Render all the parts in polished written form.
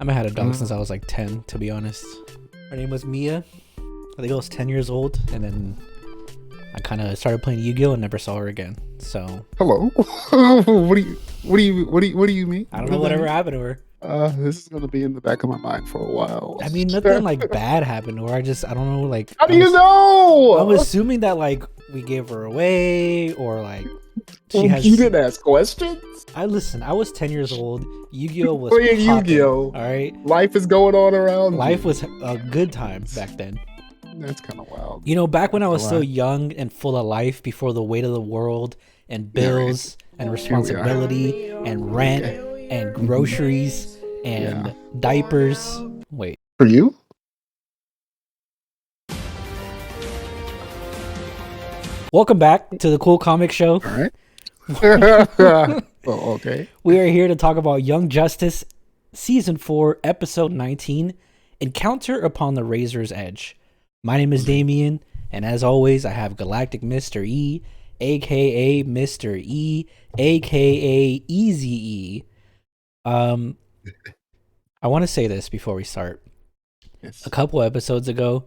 I haven't had a dog since I was like 10, to be honest. Her name was Mia. I think I was 10 years old, and then I kind of started playing Yu-Gi-Oh and never saw her again. So Hello. What do you mean? I don't know whatever happened to her. This is gonna be in the back of my mind for a while. I mean, nothing like bad happened to her. I don't know. Like, How do you know? I'm assuming that like we gave her away, or like she has. You didn't ask questions. I was 10 years old. Yu-Gi-Oh was Playing popping, Yu-Gi-Oh. all right. Life is going on around. Life was a good time back then. That's kind of wild. You know, back when I was still young and full of life, before the weight of the world and bills and responsibility and rent and groceries and diapers. Wait. For you? Welcome back to the Cool Comic Show. All right. Oh, okay. We are here to talk about Young Justice, Season 4, Episode 19, Encounter Upon the Razor's Edge. My name is Damien, and as always, I have Galactic Mr. E, aka Mr. E, aka Easy E. I want to say this before we start. Yes. A couple episodes ago,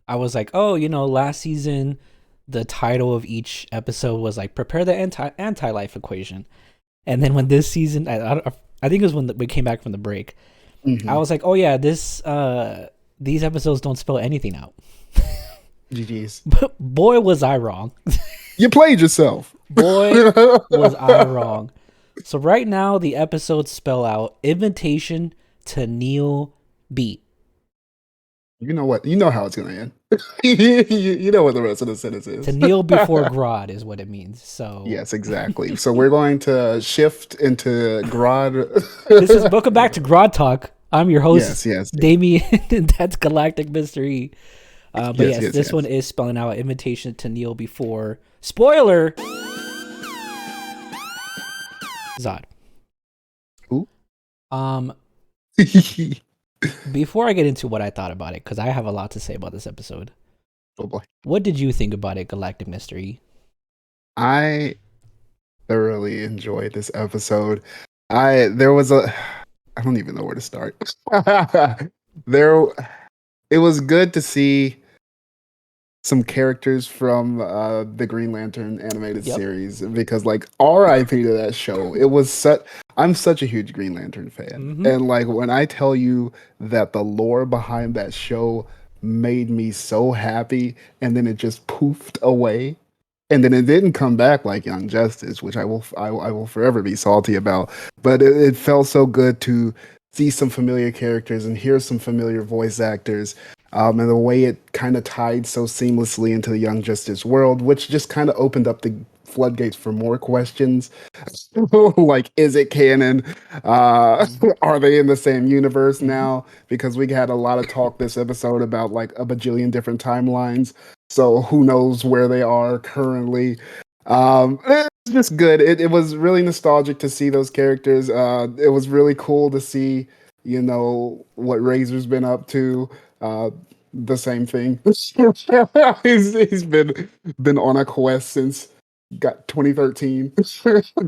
I was like, oh, you know, last season, the title of each episode was like, prepare the anti-life equation. And then when this season, I think it was when we came back from the break, I was like, oh yeah, these episodes don't spell anything out. GG's. But boy, was I wrong. You played yourself. Boy, was I wrong. So right now, the episodes spell out invitation to Neil B. You know what? You know how it's gonna end. You know what the rest of the sentence is. To kneel before Grodd is what it means. So yes, exactly. So we're going to shift into Grodd. Welcome back to Grodd Talk. I'm your host, yes. Damien, and that's Galactic Mystery. But this one is spelling out invitation to kneel before, spoiler, Zod. Who? Before I get into what I thought about it, because I have a lot to say about this episode. Oh boy. What did you think about it, Galactic Mystery? I thoroughly enjoyed this episode. I don't even know where to start. It was good to see some characters from the Green Lantern animated series, because like RIP to that show. I'm such a huge Green Lantern fan. And like when I tell you that the lore behind that show made me so happy, and then it just poofed away. And then it didn't come back like Young Justice, which I will forever be salty about. But it felt so good to see some familiar characters and hear some familiar voice actors. And the way it kind of tied so seamlessly into the Young Justice world, which just kind of opened up the floodgates for more questions. Like, is it canon? Are they in the same universe now? Because we had a lot of talk this episode about like a bajillion different timelines. So who knows where they are currently. It's just good. It was really nostalgic to see those characters. It was really cool to see, you know, what Razor's been up to. The same thing. He's been on a quest since 2013.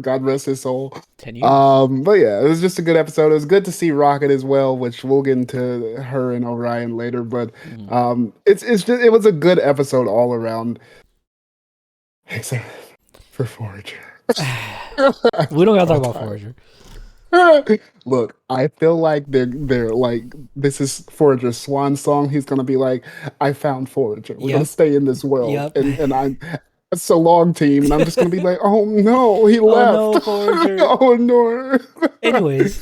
God rest his soul. 10 years. But yeah, it was just a good episode. It was good to see Rocket as well, which we'll get into her and Orion later. But it was a good episode all around, except for Forager. We don't gotta talk about Forager. Look, I feel like they're like, this is Forager's swan song. He's gonna be like, I found Forager. We're gonna stay in this world, and I'm so long team, and I'm just gonna be like, oh no, he left. Oh no, Forager. Oh no. Anyways,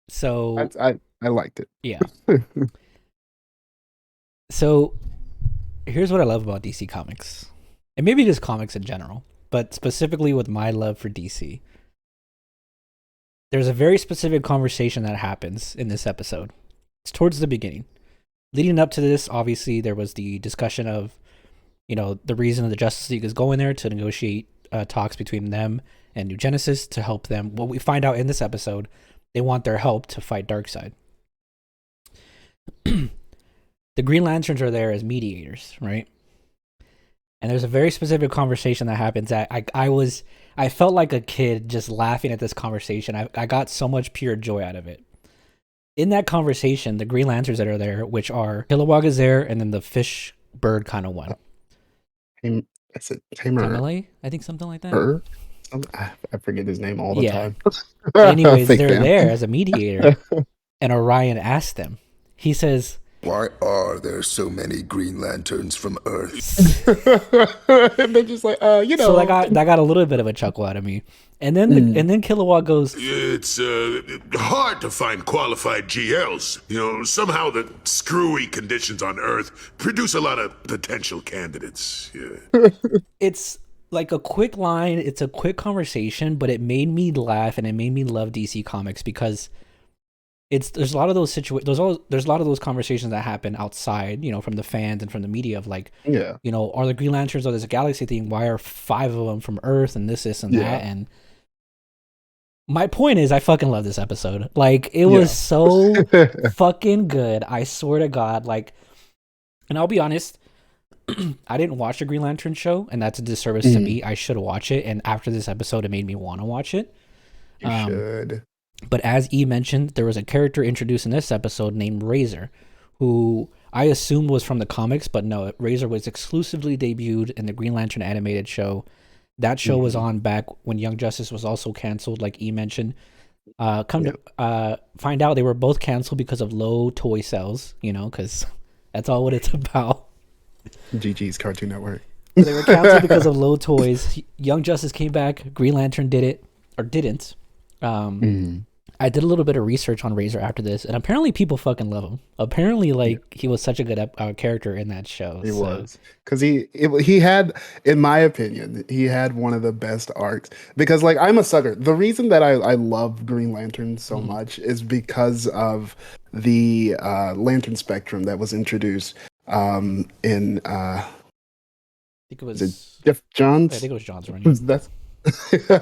so I liked it. Yeah. So here's what I love about DC Comics, and maybe just comics in general, but specifically with my love for DC. There's a very specific conversation that happens in this episode. It's towards the beginning. Leading up to this, obviously, there was the discussion of, you know, the reason the Justice League is going there to negotiate talks between them and New Genesis to help them. What we find out in this episode, they want their help to fight Darkseid. The Green Lanterns are there as mediators, right? And there's a very specific conversation that happens that I felt like a kid just laughing at this conversation. I got so much pure joy out of it. In that conversation, the Green Lanterns that are there, which are Kilowog is there, and then the fish bird kind of one. Is it Tamer? Tamale, I think something like that. Bird? I forget his name all the time. Anyways, they're there as a mediator, and Orion asked them. He says, "Why are there so many Green Lanterns from Earth?" And they're just like, you know. So that got a little bit of a chuckle out of me. And then and then Kilowog goes, "It's hard to find qualified GLs. Somehow the screwy conditions on Earth produce a lot of potential candidates." Yeah. It's like a quick line, it's a quick conversation, but it made me laugh and it made me love DC Comics because there's a lot of those there's a lot of those conversations that happen outside, from the fans and from the media of like, are the Green Lanterns or this galaxy thing? Why are 5 of them from Earth and this and that? And my point is, I fucking love this episode. Like, it was so fucking good. I swear to God. Like, and I'll be honest, I didn't watch the Green Lantern show, and that's a disservice to me. I should watch it, and after this episode, it made me want to watch it. You should. But as E mentioned, there was a character introduced in this episode named Razer, who I assumed was from the comics, but no, Razer was exclusively debuted in the Green Lantern animated show. That show was on back when Young Justice was also canceled, like E mentioned. To find out, they were both canceled because of low toy sales, because that's all what it's about. GG's Cartoon Network. They were canceled because of low toys. Young Justice came back. Green Lantern did it, or didn't. I did a little bit of research on Razer after this, and apparently people fucking love him. Apparently, he was such a good character in that show. He was. Because he had, in my opinion, he had one of the best arcs. Because, I'm a sucker. The reason that I love Green Lantern so much is because of the Lantern Spectrum that was introduced in... I think it was Jeff Johns. I think it was John's run. That's but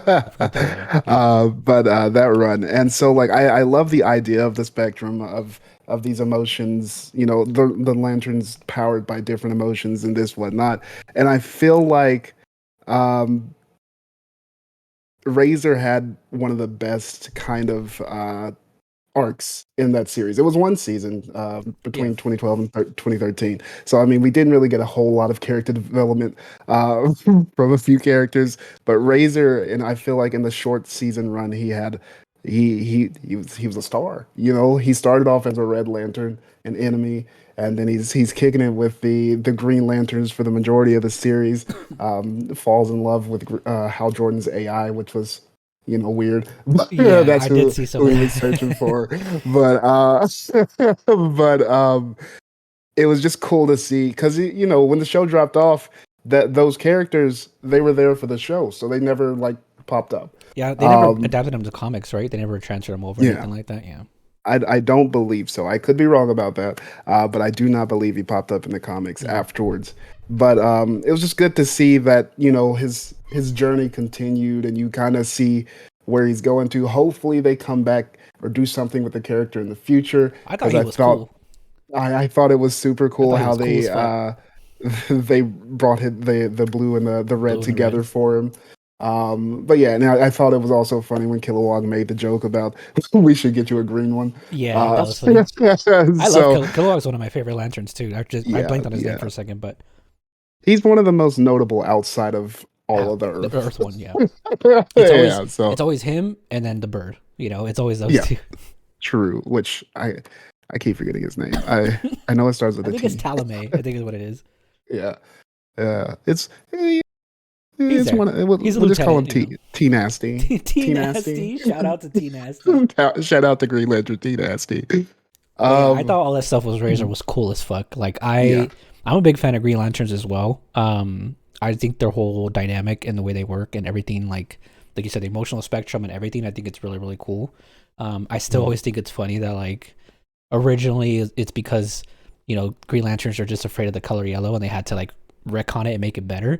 that run, and so I love the idea of the spectrum of these emotions. The lanterns powered by different emotions and this whatnot, and I feel like Razer had one of the best kind of arcs in that series. It was one season between 2012 and 2013. So we didn't really get a whole lot of character development from a few characters, but Razer, and I feel like in the short season run he had, he was a star. He started off as a Red Lantern, an enemy, and then he's kicking it with the Green Lanterns for the majority of the series. Falls in love with Hal Jordan's AI, which was weird. But that's who he was searching for. But it was just cool to see because when the show dropped off, that those characters, they were there for the show, so they never popped up. Yeah, they never adapted them to comics, right? They never transferred them over or anything like that. Yeah. I don't believe so. I could be wrong about that, but I do not believe he popped up in the comics afterwards. But it was just good to see that his journey continued, and you kind of see where he's going to. Hopefully, they come back or do something with the character in the future. I thought he was cool. I thought it was super cool how they they brought the blue and the red together for him. But yeah, and I thought it was also funny when Kilowog made the joke about we should get you a green one. Yeah, that was funny. I love Kilowog's one of my favorite lanterns too. I blanked on his name for a second, but he's one of the most notable outside of all of the Earth. The Earth one, yeah. It's always him and then the bird. It's always those two. True, which I keep forgetting his name. I know it starts with a T. I think it's Talame. I think is what it is. Yeah. It's one. We'll just call him T Nasty. T Nasty. Shout out to T Nasty. Shout out to Green Lantern T Nasty. I thought all that stuff was Razer was cool as fuck. I'm a big fan of Green Lanterns as well. I think their whole dynamic and the way they work and everything, like you said, the emotional spectrum and everything, I think it's really, really cool. I still always think it's funny that originally it's because Green Lanterns are just afraid of the color yellow and they had to retcon it and make it better.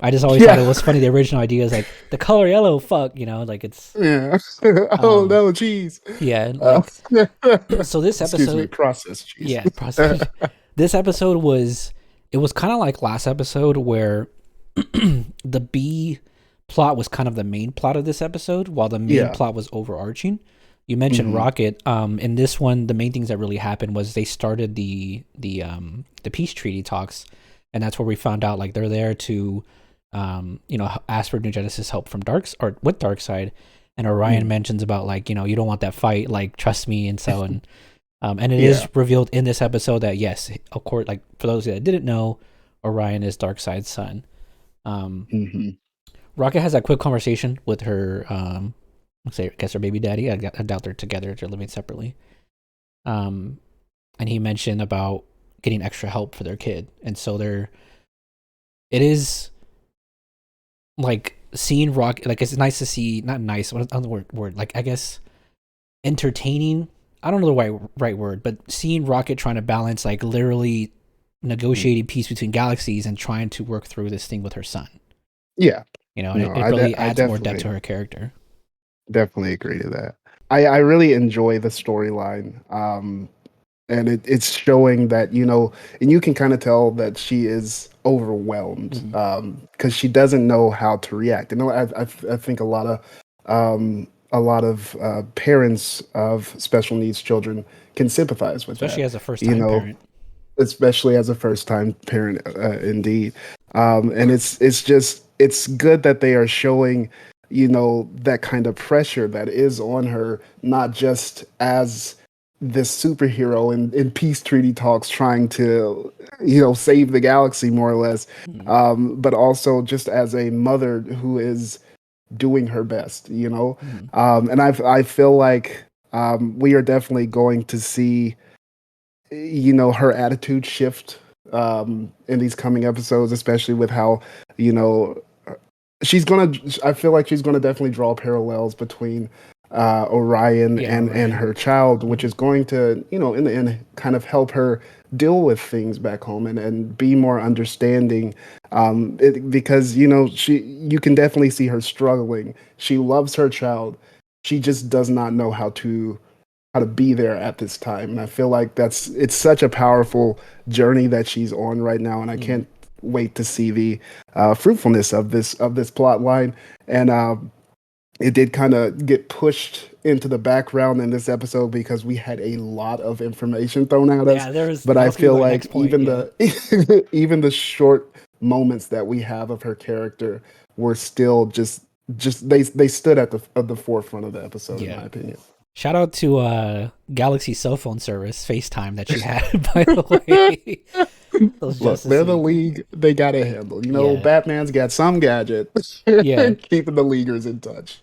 I just always thought it was funny. The original idea is the color yellow, fuck, it's oh no, cheese. Yeah. So this episode, excuse me, processed cheese. Yeah, processed. This episode was kind of like last episode where the B plot was kind of the main plot of this episode, while the main plot was overarching. You mentioned Rocket. In this one, the main things that really happened was they started the peace treaty talks, and that's where we found out like they're there to, ask for New Genesis help from with Darkseid, and Orion mentions about like you don't want that fight, like trust me, and so and it is revealed in this episode that yes, of course, like for those that didn't know, Orion is Darkseid's son. Rocket has that quick conversation with her, I guess her baby daddy. I doubt they're together; they're living separately. And he mentioned about getting extra help for their kid, and so it is like seeing Rocket. Like it's nice to see, not nice. What other word? Like I guess entertaining. I don't know the right word, but seeing Rocket trying to balance like literally negotiating peace between galaxies and trying to work through this thing with her son. Yeah. And it really adds more depth to her character. Definitely agree to that. I really enjoy the storyline. And it's showing that, and you can kind of tell that she is overwhelmed because she doesn't know how to react. I think a lot of parents of special needs children can sympathize with especially that. as a first-time parent. Especially as a first-time parent, indeed. And it's good that they are showing, that kind of pressure that is on her, not just as this superhero in peace treaty talks trying to, save the galaxy more or less, but also just as a mother who is doing her best, and I feel like we are definitely going to see, her attitude shift in these coming episodes, especially with how, I feel like she's gonna definitely draw parallels between Orion and her child, which is going to, in the end, kind of help her deal with things back home and be more understanding. Because you can definitely see her struggling. She loves her child. She just does not know how to be there at this time. And I feel like it's such a powerful journey that she's on right now, and I can't wait to see the fruitfulness of this plot line. And it did kind of get pushed into the background in this episode because we had a lot of information thrown at us. But I feel like even the short moments that we have of her character were still just they stood at the forefront of the episode, in my opinion. Shout out to Galaxy cell phone service, FaceTime, that she had, by the way. Look, they're the league. They got it handled. Batman's got some gadget. Keeping the leaguers in touch.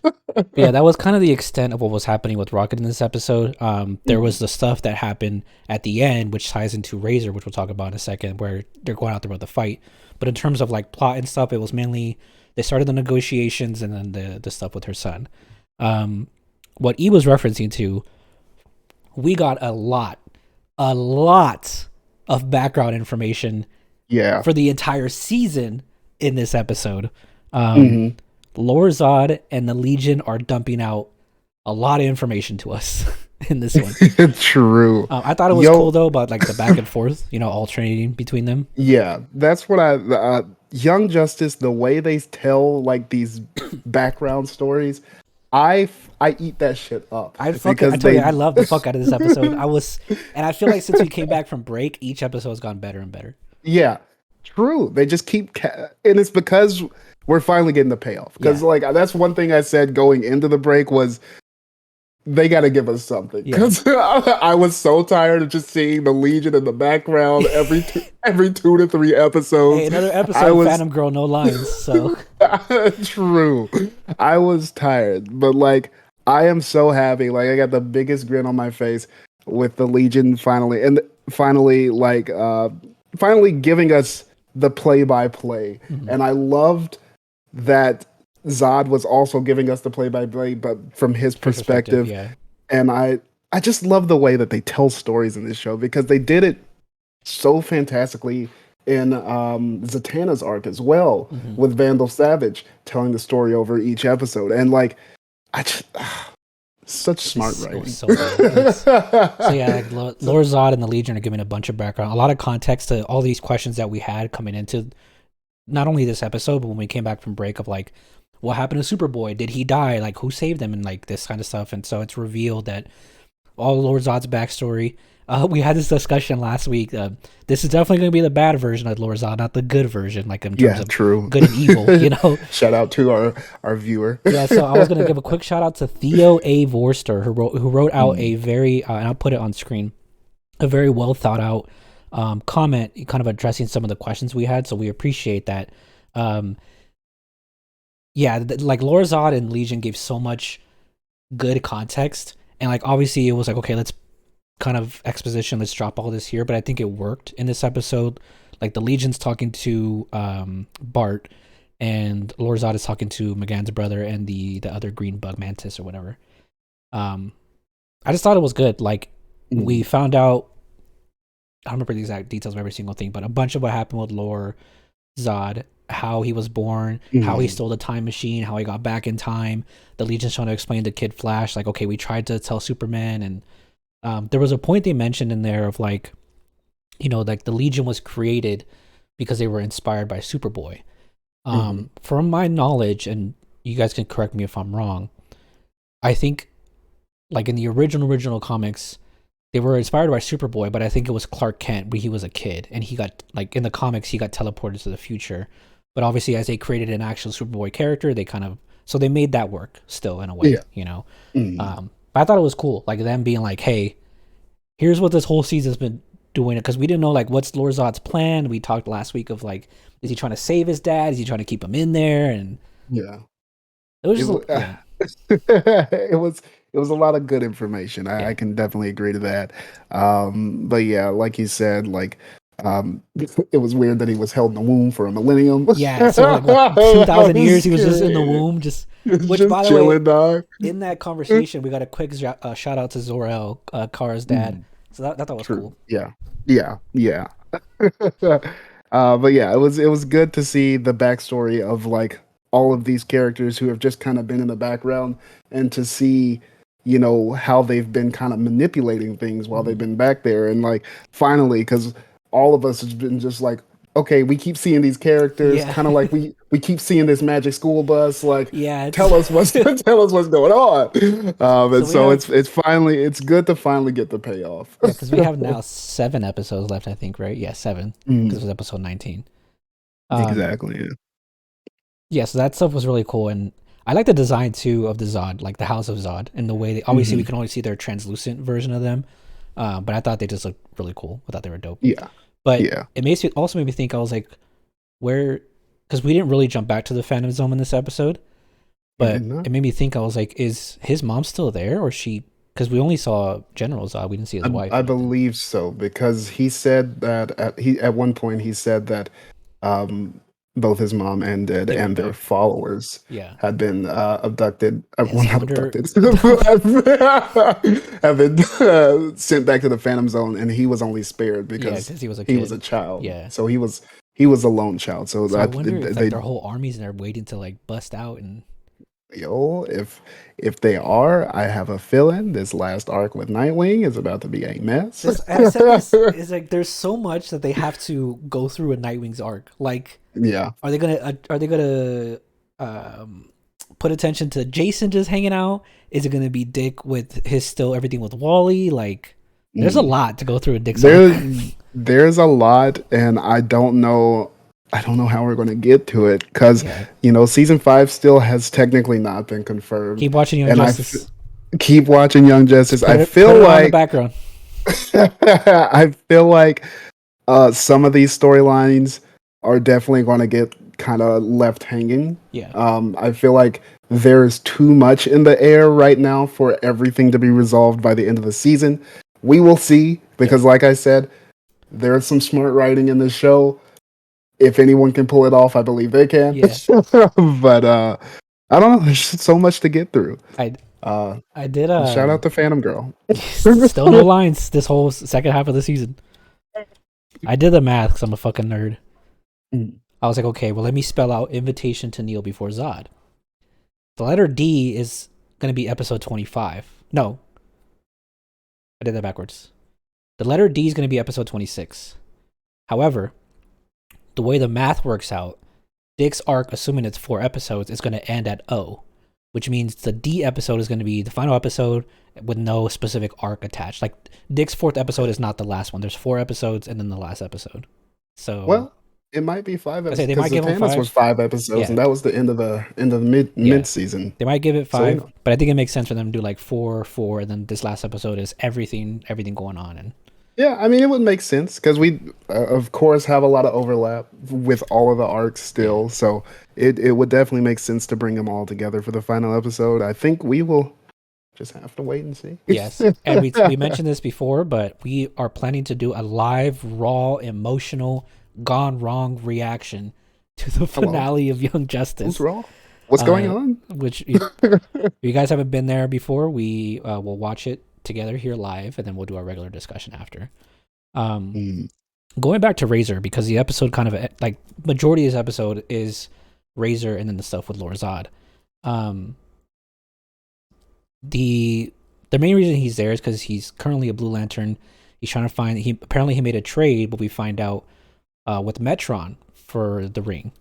Yeah, that was kind of the extent of what was happening with Rocket in this episode. There was the stuff that happened at the end, which ties into Razer, which we'll talk about in a second, where they're going out there with the fight. But in terms of like plot and stuff, it was mainly they started the negotiations and then the stuff with her son. What E was referencing to, we got a lot of background information for the entire season in this episode. Lord Zod and the Legion are dumping out a lot of information to us in this one. True. I thought it was cool though about like the back and forth, alternating between them. Yeah, that's what Young Justice, the way they tell like these background stories, I eat that shit up. I love the fuck out of this episode. And I feel like since we came back from break, each episode has gotten better and better. Yeah, true. They just keep, and it's because we're finally getting the payoff. Because like that's one thing I said going into the break was they got to give us something. Because I was so tired of just seeing the Legion in the background every 2 to 3 episodes. Hey, another episode of Phantom Girl, no lines. So true. I was tired, but like I am so happy. Like I got the biggest grin on my face with the Legion finally giving us the play-by-play. And I loved that Zod was also giving us the play-by-play, but from his perspective. And I just love the way that they tell stories in this show because they did it so fantastically in Zatanna's arc as well, with Vandal Savage telling the story over each episode. And like, such smart writing. So yeah, like Lord Zod and the Legion are giving a bunch of background, a lot of context to all these questions that we had coming into not only this episode, but when we came back from break of like, what happened to Superboy? Did he die? Like, who saved him? And like this kind of stuff. And so it's revealed that all Lord Zod's backstory. We had this discussion last week. This is definitely going to be the bad version of Lord Zod, not the good version, like in terms of true. good and evil, you know? Shout out to our viewer. Yeah, so I was going to give a quick shout out to Theo A. Vorster, who wrote out a very, and I'll put it on screen, a very well thought out comment, kind of addressing some of the questions we had. So we appreciate that. Like Lord Zod and Legion gave so much good context. And like, obviously it was like, okay, let's kind of exposition, let's drop all this here, but I think it worked in this episode. Like the Legion's talking to Bart, and Lord Zod is talking to McGann's brother and the other green bug mantis or whatever. I just thought it was good. Like we found out, I don't remember the exact details of every single thing, but a bunch of what happened with Lord Zod, how he was born, how he stole the time machine, how he got back in time. The Legion's trying to explain to Kid Flash, like, okay, we tried to tell Superman, and there was a point they mentioned in there of like, you know, like the Legion was created because they were inspired by Superboy. From my knowledge, and you guys can correct me if I'm wrong, I think like in the original comics, they were inspired by Superboy, but I think it was Clark Kent when he was a kid, and he got, like in the comics, he got teleported to the future. But obviously, as they created an actual Superboy character, they kind of, so they made that work still in a way, you know? But I thought it was cool, like them being like, hey, here's what this whole season's been doing, because we didn't know like what's Lord Zod's plan. We talked last week of like, is he trying to save his dad? Is he trying to keep him in there? And it was just it was a lot of good information. I can definitely agree to that. But yeah, like you said, like it was weird that he was held in the womb for a millennium. Yeah, so like what, 2,000 years he was just in the womb, which just by the chilling, way, dog. In that conversation, we got a quick shout out to Zor-El, Kara's dad. So that was cool. Yeah. But yeah, it was good to see the backstory of like all of these characters who have just kind of been in the background, and to see, you know, how they've been kind of manipulating things while they've been back there. And like finally, because all of us has been just like, okay, we keep seeing these characters, kind of like we keep seeing this magic school bus, like tell us what's going on. And so it's good to finally get the payoff. Yeah, because we have now 7 episodes left, I think, right? Yeah, 7. Because it was episode 19. Exactly. Yeah, so that stuff was really cool, and I like the design too of the Zod, like the House of Zod, and the way they obviously we can only see their translucent version of them, but I thought they just looked really cool. I thought they were dope. But it also made me think. I was like, where? Because we didn't really jump back to the Phantom Zone in this episode, but it made me think. I was like, is his mom still there, or she? Because we only saw General Zod, we didn't see his wife. I believe so, because he said that at one point he said that both his mom and dad and their followers had been abducted. Not abducted. have been sent back to the Phantom Zone, and he was only spared because he was a child. Yeah, so he was a lone child. So I wonder if like, their whole armies and they're waiting to like bust out. And if they are, I have a feeling this last arc with Nightwing is about to be a mess. It's like there's so much that they have to go through in Nightwing's arc. Like, are they gonna put attention to Jason just hanging out? Is it gonna be Dick with his still everything with Wally? Like, there's a lot to go through in Dick's arc. There's a lot, and I don't know how we're going to get to it, because you know, season 5 still has technically not been confirmed. Keep watching Young Justice. Keep watching Young Justice. I feel like in the background. I feel like some of these storylines are definitely going to get kind of left hanging. I feel like there's too much in the air right now for everything to be resolved by the end of the season. We will see, because like I said, there's some smart writing in this show. If anyone can pull it off, I believe they can. But I don't know. There's so much to get through. I did. Shout out to Phantom Girl. Still no lines this whole second half of the season. I did the math because I'm a fucking nerd. I was like, okay, well, let me spell out Invitation to Kneel Before Zod. The letter D is going to be episode 25. No. I did that backwards. The letter D is going to be episode 26. However, the way the math works out Dick's arc, assuming it's 4 episodes, is going to end at O, which means the D episode is going to be the final episode with no specific arc attached. Like Dick's 4th episode is not the last one. There's 4 episodes and then the last episode. So well, it might be 5 I episodes. say they might give them 5. Was 5 episodes, Yeah. and that was the end of the mid season. They might give it 5, So, but I think it makes sense for them to do like 4, and then this last episode is everything going on. And yeah, I mean, it would make sense because we, of course, have a lot of overlap with all of the arcs still. So it would definitely make sense to bring them all together for the final episode. I think we will just have to wait and see. yes, and we mentioned this before, but we are planning to do a live, raw, emotional, gone wrong reaction to the finale of Young Justice. What's wrong? What's going on? Which, if you guys haven't been there before, we will watch it together here live, and then we'll do our regular discussion after. Going back to Razer, because the episode kind of like majority of this episode is Razer and then the stuff with Lord Zod. The main reason he's there is because he's currently a Blue Lantern. He's trying to find he made a trade, but we find out with Metron for the ring.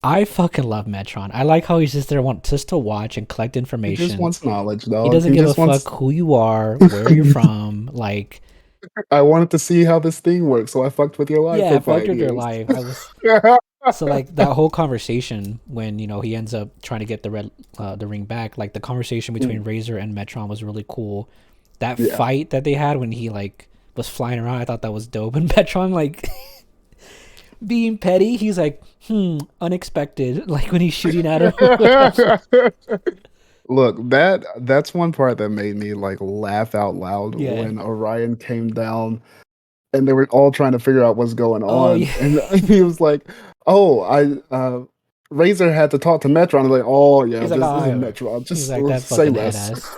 I fucking love Metron. I like how he's just there just to watch and collect information. He just wants knowledge, though. He doesn't give a fuck who you are, where you're from. Like, I wanted to see how this thing works, so I fucked with your life. yeah, I for 5 fucked with your years. life. So like that whole conversation when he ends up trying to get the ring back, like the conversation between Razer and Metron was really cool. That fight that they had when he like was flying around, I thought that was dope. And Metron like being petty, he's like, unexpected. Like when he's shooting at him. Look, that's one part that made me like laugh out loud when Orion came down and they were all trying to figure out what's going on. Yeah. And he was like, Razer had to talk to Metron. I'm like, oh yeah, He's this like, is Metron. Just like, that say fucking less.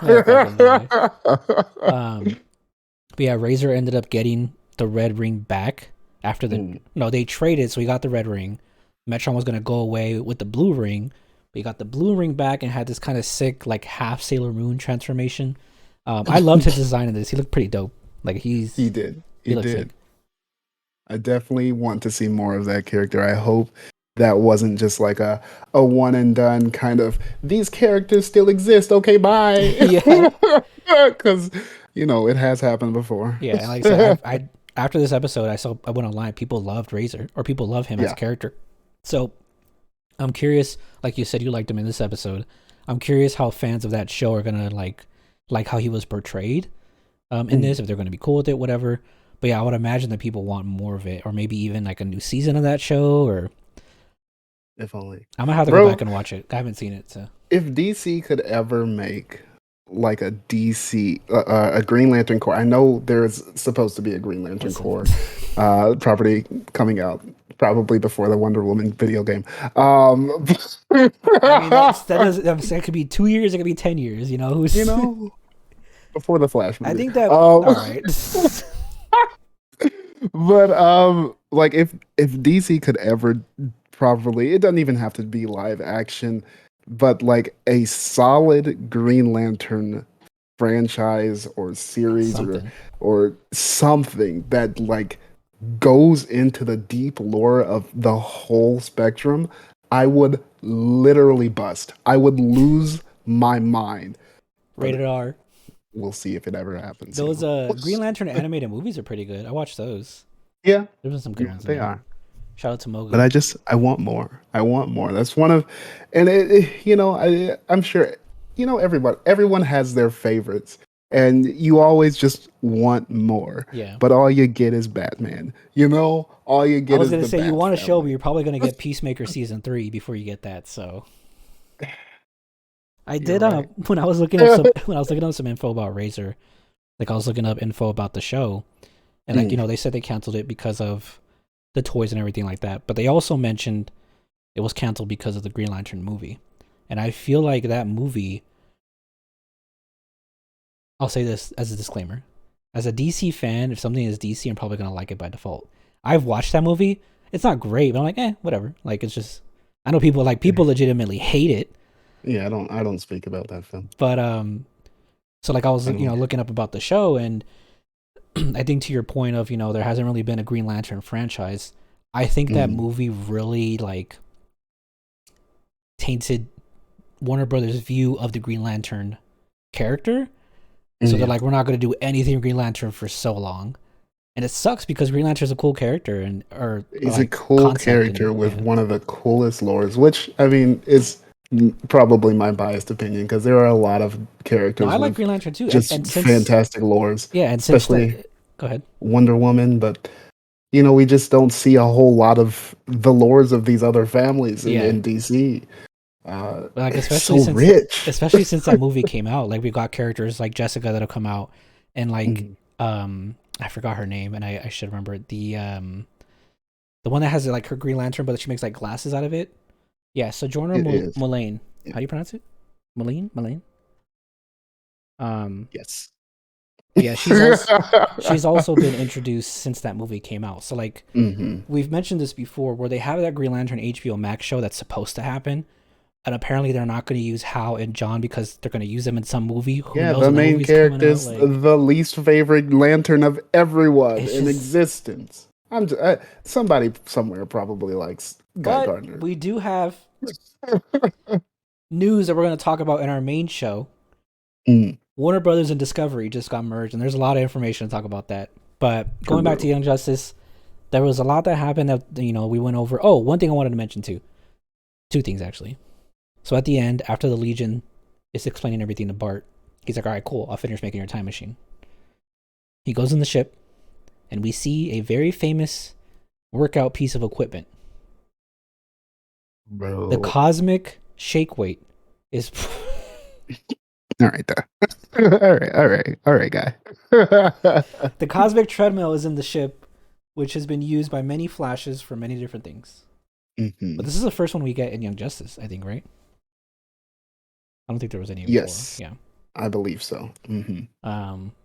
But yeah, Razer ended up getting the red ring back after they traded, so he got the red ring. Metron was gonna go away with the blue ring, but he got the blue ring back and had this kind of sick like half Sailor Moon transformation. I loved his design of this. He looked pretty dope. Like he did. Sick. I definitely want to see more of that character. I hope that wasn't just like a one and done kind of, these characters still exist, okay, bye. Yeah. Because it has happened before. Yeah, and like I said, I after this episode, I went online. People loved Razer, or people love him as a character. So I'm curious. Like you said, you liked him in this episode. I'm curious how fans of that show are gonna like how he was portrayed in this. If they're gonna be cool with it, whatever. But yeah, I would imagine that people want more of it, or maybe even like a new season of that show. Or if only. I'm gonna have to go back and watch it. I haven't seen it. So if DC could ever make like a a Green Lantern Corps. I know there's supposed to be a Green Lantern Corps property coming out probably before the Wonder Woman video game. I mean, that could be 2 years. It could be 10 years. Before the Flash movie. I think that. All right. But like if DC could ever properly, it doesn't even have to be live action, but like a solid Green Lantern franchise or series or something that like goes into the deep lore of the whole spectrum, I would literally bust. I would lose my mind. Rated R. We'll see if it ever happens. Those Green Lantern animated movies are pretty good. I watched those. Yeah. There's been some good ones. They are. Shout out to Mogu. But I want more. I want more. That's one of, and I'm sure, everyone has their favorites, and you always just want more. Yeah. But all you get is Batman. All you get. I was gonna say you want a show, but you're probably gonna get Peacemaker season 3 before you get that. So. I did when I was looking up some info about Razer, like I was looking up info about the show, and they said they canceled it because of the toys and everything like that. But they also mentioned it was canceled because of the Green Lantern movie, and I feel like that movie. I'll say this as a disclaimer: as a DC fan, if something is DC, I'm probably gonna like it by default. I've watched that movie; it's not great, but I'm like, whatever. Like it's just, I know people legitimately hate it. Yeah, I don't speak about that film. But so like I was looking up about the show, and I think to your point of there hasn't really been a Green Lantern franchise. I think that movie really like tainted Warner Brothers' view of the Green Lantern character. So they're like, we're not going to do anything with Green Lantern for so long. And it sucks because Green Lantern's a cool character and he's a cool character with one of the coolest lores, which I mean is probably my biased opinion because there are a lot of characters. No, I like Green Lantern too. Just fantastic lores. Yeah, and especially go ahead. Wonder Woman, but you know we just don't see a whole lot of the lores of these other families in DC. Like especially so rich, especially since that movie came out. Like we got characters like Jessica that'll come out, and like I forgot her name, and I should remember it. The one that has like her Green Lantern, but she makes like glasses out of it. Yeah, Sojourner Mulane. Yeah. How do you pronounce it? Mulane. Yes. Yeah, she's also been introduced since that movie came out. So like we've mentioned this before, where they have that Green Lantern HBO Max show that's supposed to happen. And apparently they're not going to use Hal and John because they're going to use them in some movie. Who knows the main character's the least favorite Lantern of everyone in existence. I'm just, somebody somewhere probably likes Guy Gardner. We do have news that we're going to talk about in our main show. Warner Brothers and Discovery just got merged, and there's a lot of information to talk about that. But going back to Young Justice, there was a lot that happened that we went over. Oh, one thing I wanted to mention too. Two things actually. So at the end, after the Legion is explaining everything to Bart, he's like, all right, cool, I'll finish making your time machine. He goes in the ship, and we see a very famous workout piece of equipment. Bro. The cosmic shake weight is... All right, all right, guy. The cosmic treadmill is in the ship, which has been used by many Flashes for many different things. But this is the first one we get in Young Justice, I think, right? I don't think there was any before. Yes. Yeah. I believe so.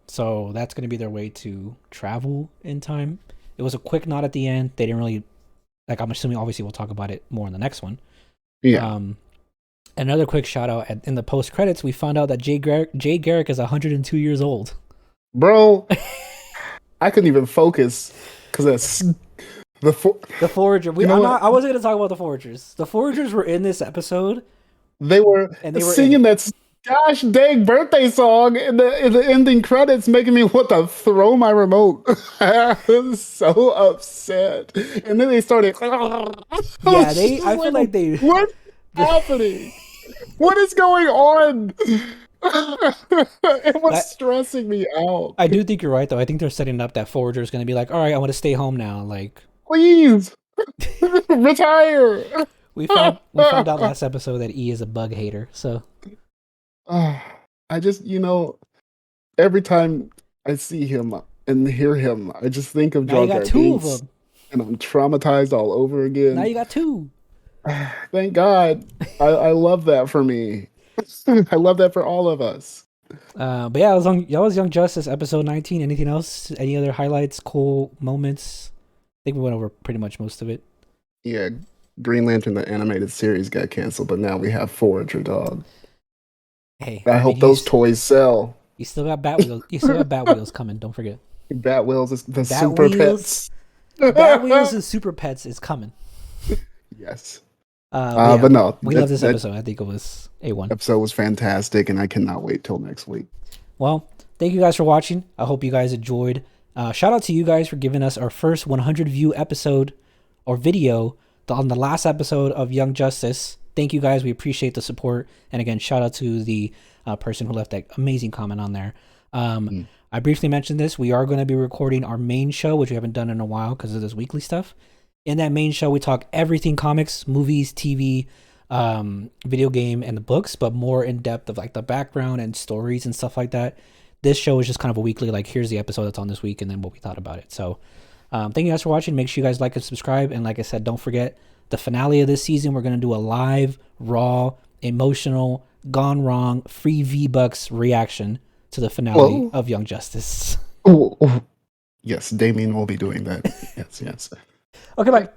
So that's going to be their way to travel in time. It was a quick nod at the end. They didn't really, like, I'm assuming obviously we'll talk about it more in the next one. Yeah. Another quick shout out in the post credits, we found out that Jay Garrick is 102 years old. Bro, I couldn't even focus because that's the Forager. I wasn't going to talk about the Foragers. The Foragers were in this episode. They were singing that gosh dang birthday song in the ending credits, making me want to throw my remote. I was so upset. And then they started. Yeah, I feel like they. What's happening? What is going on? It was stressing me out. I do think you're right, though. I think they're setting up that Forager is going to be like, all right, I want to stay home now. Like, please retire. We found out last episode that E is a bug hater. So, I just every time I see him and hear him, I just think of John. Now you got two of them, and I'm traumatized all over again. Now you got two. Thank God. I love that for me. I love that for all of us. But yeah, that was Young Justice episode 19. Anything else? Any other highlights, cool moments? I think we went over pretty much most of it. Yeah, Green Lantern, the animated series, got canceled, but now we have Forager, dog. Hey, I hope those toys sell. You still got Batwheels. You still got Batwheels coming. Don't forget. Batwheels is the Super Pets. Batwheels and Super Pets is coming. Yes. Yeah, but no, we love this episode. I think it was A1. Episode was fantastic, and I cannot wait till next week. Well, thank you guys for watching. I hope you guys enjoyed. Shout out to you guys for giving us our first 100 view episode or video on the last episode of Young Justice. Thank you guys. We appreciate the support. And again, shout out to the person who left that amazing comment on there. I briefly mentioned this. We are going to be recording our main show, which we haven't done in a while because of this weekly stuff. In that main show, we talk everything comics, movies, TV, video game, and the books, but more in depth of like the background and stories and stuff like that. This show is just kind of a weekly, like here's the episode that's on this week and then what we thought about it. So thank you guys for watching. Make sure you guys like and subscribe. And like I said, don't forget the finale of this season. We're going to do a live, raw, emotional, gone wrong, free V-Bucks reaction to the finale of Young Justice. Oh, yes, Damien will be doing that. Yes. Okay, bye.